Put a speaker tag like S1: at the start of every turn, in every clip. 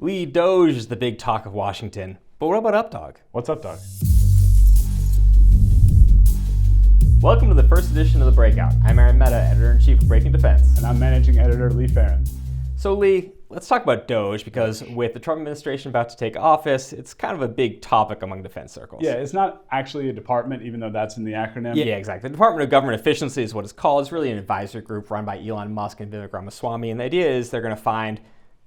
S1: Lee, DOGE is the big talk of Washington, but what about UpDog?
S2: What's up, Doug?
S1: Welcome to the first edition of The Breakout. I'm Aaron Mehta, Editor-in-Chief of Breaking Defense.
S2: And I'm Managing Editor Lee Farron.
S1: So Lee, let's talk about DOGE, because with the Trump administration about to take office, it's kind of a big topic among defense circles.
S2: Yeah, it's not actually a department, even though that's in the acronym.
S1: Yeah, exactly. The Department of Government Efficiency is what it's called. It's really an advisory group run by Elon Musk and Vivek Ramaswamy, and the idea is they're going to find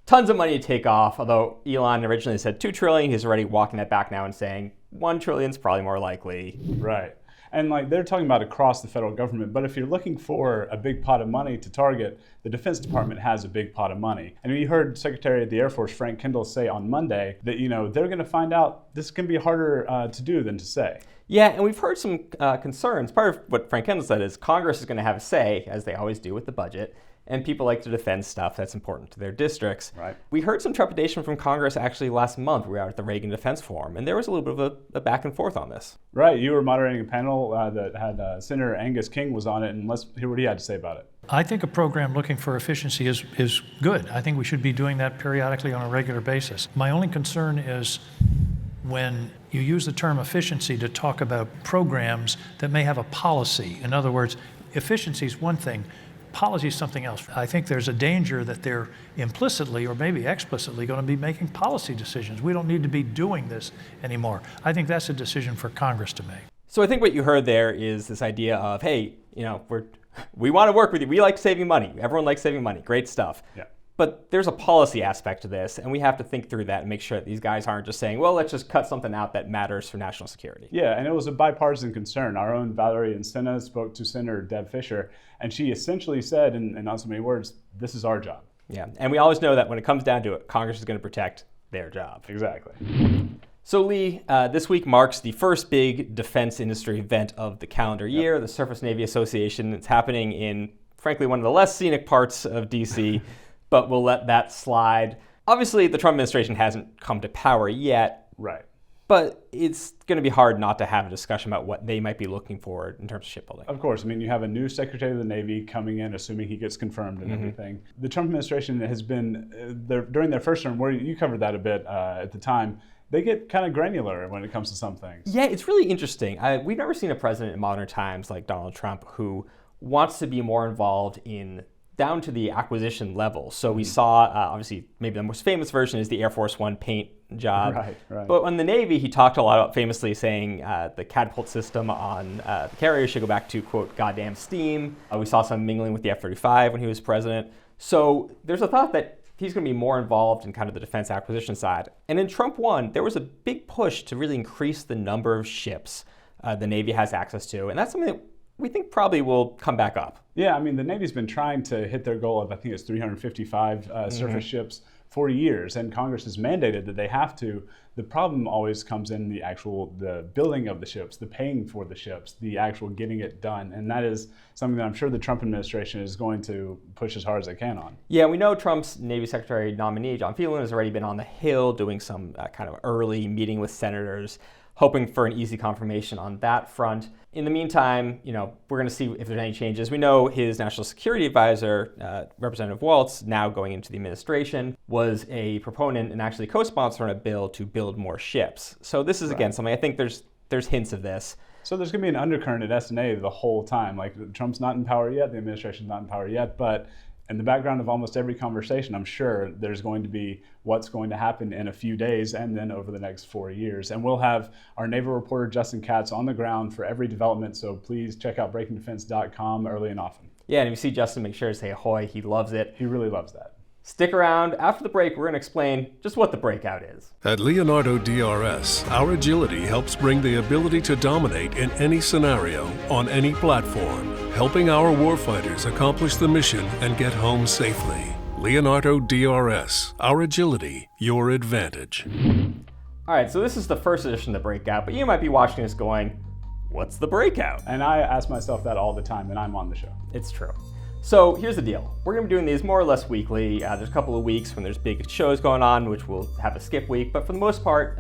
S1: tons of money to take off, although Elon originally said $2 trillion. He's already walking that back now and saying $1 trillion is probably more likely.
S2: Right. And they're talking about across the federal government, but if you're looking for a big pot of money to target, the Defense Department has a big pot of money. And you heard Secretary of the Air Force Frank Kendall say on Monday that, they're going to find out this can be harder to do than to say.
S1: Yeah, and we've heard some concerns. Part of what Frank Kendall said is Congress is going to have a say, as they always do with the budget, and people like to defend stuff that's important to their districts.
S2: Right.
S1: We heard some trepidation from Congress actually last month. We were out at the Reagan Defense Forum, and there was a little bit of a back and forth on this.
S2: Right. You were moderating a panel that had Senator Angus King was on it, and let's hear what he had to say about it.
S3: I think a program looking for efficiency is good. I think we should be doing that periodically on a regular basis. My only concern is when you use the term efficiency to talk about programs that may have a policy. In other words, efficiency is one thing, policy is something else. I think there's a danger that they're implicitly or maybe explicitly going to be making policy decisions. We don't need to be doing this anymore. I think that's a decision for Congress to make.
S1: So I think what you heard there is this idea of, hey, we want to work with you. We like saving money. Everyone likes saving money. Great stuff.
S2: Yeah.
S1: But there's a policy aspect to this, and we have to think through that and make sure that these guys aren't just saying, well, let's just cut something out that matters for national security.
S2: Yeah, and it was a bipartisan concern. Our own Valerie Encina spoke to Senator Deb Fischer, and she essentially said, in not so many words, this is our job.
S1: Yeah, and we always know that when it comes down to it, Congress is going to protect their job.
S2: Exactly.
S1: So Lee, this week marks the first big defense industry event of the calendar year, the Surface Navy Association. It's happening in, frankly, one of the less scenic parts of D.C., but we'll let that slide. Obviously, the Trump administration hasn't come to power yet.
S2: Right.
S1: But it's going to be hard not to have a discussion about what they might be looking for in terms of shipbuilding.
S2: Of course. I mean, you have a new Secretary of the Navy coming in, assuming he gets confirmed and everything. The Trump administration has been, during their first term, where you covered that a bit at the time, they get kind of granular when it comes to some things.
S1: Yeah, it's really interesting. We've never seen a president in modern times like Donald Trump who wants to be more involved in down to the acquisition level. So we saw, obviously, maybe the most famous version is the Air Force One paint job.
S2: Right.
S1: But on the Navy, he talked a lot about famously saying the catapult system on the carrier should go back to, quote, goddamn steam. We saw some mingling with the F-35 when he was president. So there's a thought that he's going to be more involved in kind of the defense acquisition side. And in Trump 1, there was a big push to really increase the number of ships the Navy has access to. And that's something that we think probably will come back up.
S2: Yeah, I mean, the Navy's been trying to hit their goal of, I think it's 355 surface ships for years, and Congress has mandated that they have to. The problem always comes in the building of the ships, the paying for the ships, the actual getting it done, and that is something that I'm sure the Trump administration is going to push as hard as they can on.
S1: Yeah, we know Trump's Navy Secretary nominee, John Phelan, has already been on the Hill doing some kind of early meeting with senators, hoping for an easy confirmation on that front. In the meantime, we're going to see if there's any changes. We know his national security advisor, Representative Waltz, now going into the administration, was a proponent and actually co-sponsor on a bill to build more ships. So this is, again, something I think there's hints of this.
S2: So there's going to be an undercurrent at S&A the whole time. Like, Trump's not in power yet, the administration's not in power yet, but in the background of almost every conversation, I'm sure there's going to be what's going to happen in a few days and then over the next 4 years. And we'll have our naval reporter, Justin Katz, on the ground for every development. So please check out breakingdefense.com early and often.
S1: Yeah, and if you see Justin, make sure to say ahoy. He loves it.
S2: He really loves that.
S1: Stick around. After the break, we're going to explain just what the breakout is.
S4: At Leonardo DRS, our agility helps bring the ability to dominate in any scenario, on any platform, helping our warfighters accomplish the mission and get home safely. Leonardo DRS, our agility, your advantage.
S1: All right, so this is the first edition of the breakout, but you might be watching this going, what's the breakout?
S2: And I ask myself that all the time, and I'm on the show.
S1: It's true. So here's the deal. We're going to be doing these more or less weekly. There's a couple of weeks when there's big shows going on, which we'll have a skip week. But for the most part,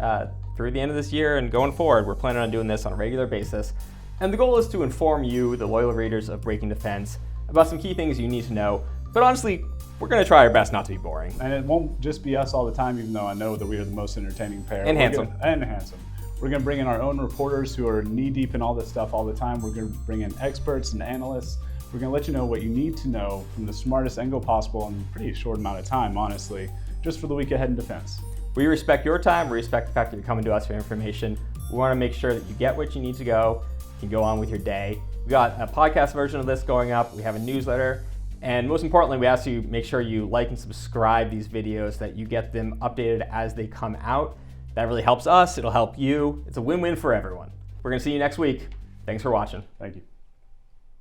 S1: through the end of this year and going forward, we're planning on doing this on a regular basis. And the goal is to inform you, the loyal readers of Breaking Defense, about some key things you need to know. But honestly, we're going to try our best not to be boring.
S2: And it won't just be us all the time, even though I know that we are the most entertaining pair.
S1: And handsome.
S2: And handsome. We're going to bring in our own reporters who are knee-deep in all this stuff all the time. We're going to bring in experts and analysts. We're going to let you know what you need to know from the smartest angle possible in a pretty short amount of time, honestly, just for the week ahead in defense.
S1: We respect your time. We respect the fact that you're coming to us for information. We want to make sure that you get what you need to go. You can go on with your day. We got a podcast version of this going up. We have a newsletter. And most importantly, we ask you make sure you like and subscribe these videos, that you get them updated as they come out. That really helps us. It'll help you. It's a win-win for everyone. We're going to see you next week. Thanks for watching.
S2: Thank you.